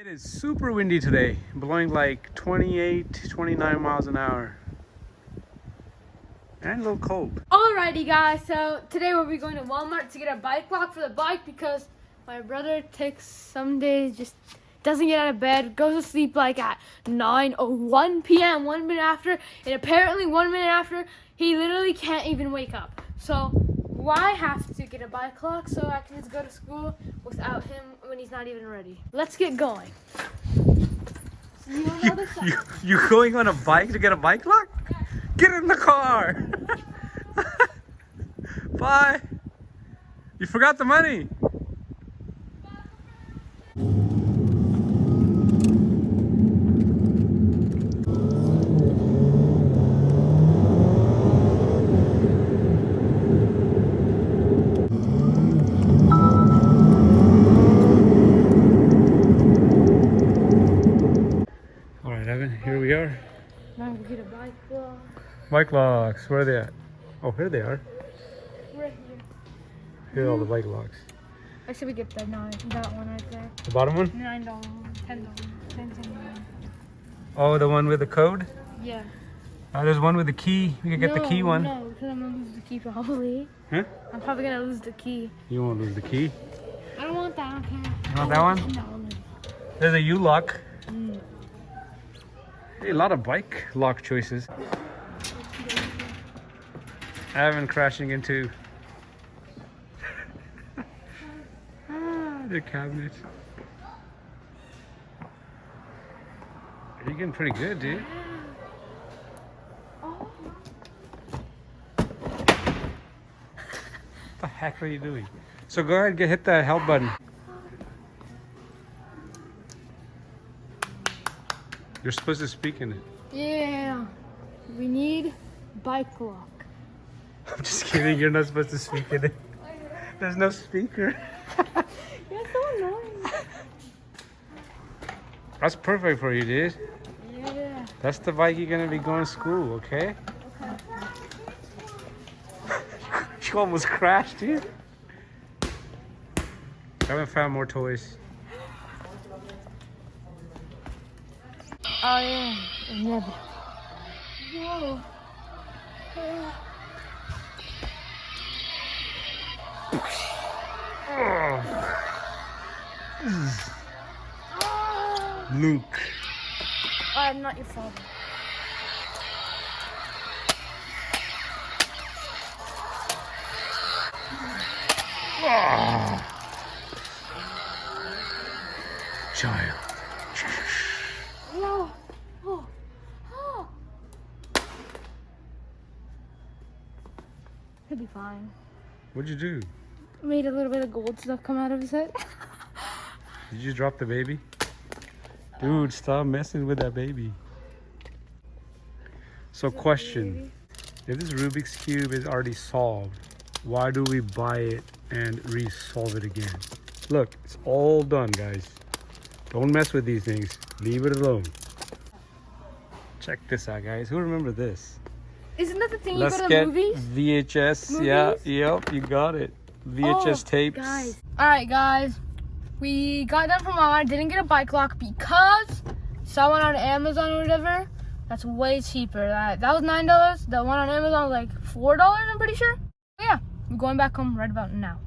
It is super windy today, blowing like 28, 29 miles an hour. And a little cold. Alrighty guys, so today we'll be going to Walmart to get a bike lock for the bike because my brother takes some days, just doesn't get out of bed, goes to sleep like at 9 or 1 p.m., 1 minute after, and apparently 1 minute after, he literally can't even wake up. So I have to get a bike lock so I can just go to school without him when he's not even ready. Let's get going. You going on a bike to get a bike lock? Yeah. Get in the car! Bye! You forgot the money! Alright, Evan, here we are. Now we get a bike lock. Bike locks, where are they at? Oh, here they are. Right here. Here are all the bike locks. I said we get that one right there. The bottom one? $9, $10, $10. Oh, the one with the code? Yeah. There's one with the key. You can get the key one. No, because I'm gonna lose the key probably. Huh? I'm probably gonna lose the key. You won't lose the key. I don't want that. I don't care. You want that one? No. There's a U-lock. Mm. Hey, a lot of bike lock choices. Evan crashing into the cabinet. You're getting pretty good, dude. Oh. What the heck are you doing? So go ahead and hit that help button. You're supposed to speak in it. Yeah. We need bike lock. I'm just kidding, you're not supposed to speak in it. There's no speaker. You're so annoying. That's perfect for you, dude. Yeah. That's the bike you're gonna be going to school, okay? Okay. You almost crashed, dude. I haven't found more toys. Oh yeah. Never. Whoa. Luke. I'm not your father. Child. No. Oh. Oh. He'll be fine. What'd you do? Made a little bit of gold stuff come out of his head. Did you drop the baby? Dude, stop messing with that baby. So question, if this Rubik's Cube is already solved, why do we buy it and resolve it again? Look, it's all done, guys. Don't mess with these things. Leave it alone. Check this out, guys. Who remember this? Isn't that the thing Let's you go get to movies? VHS. Movies? Yeah, yep, you got it. VHS tapes. Guys. Alright guys, we got done from Walmart, didn't get a bike lock because saw one on Amazon or whatever. That's way cheaper. That was $9. The one on Amazon was like $4, I'm pretty sure. Yeah, we're going back home right about now.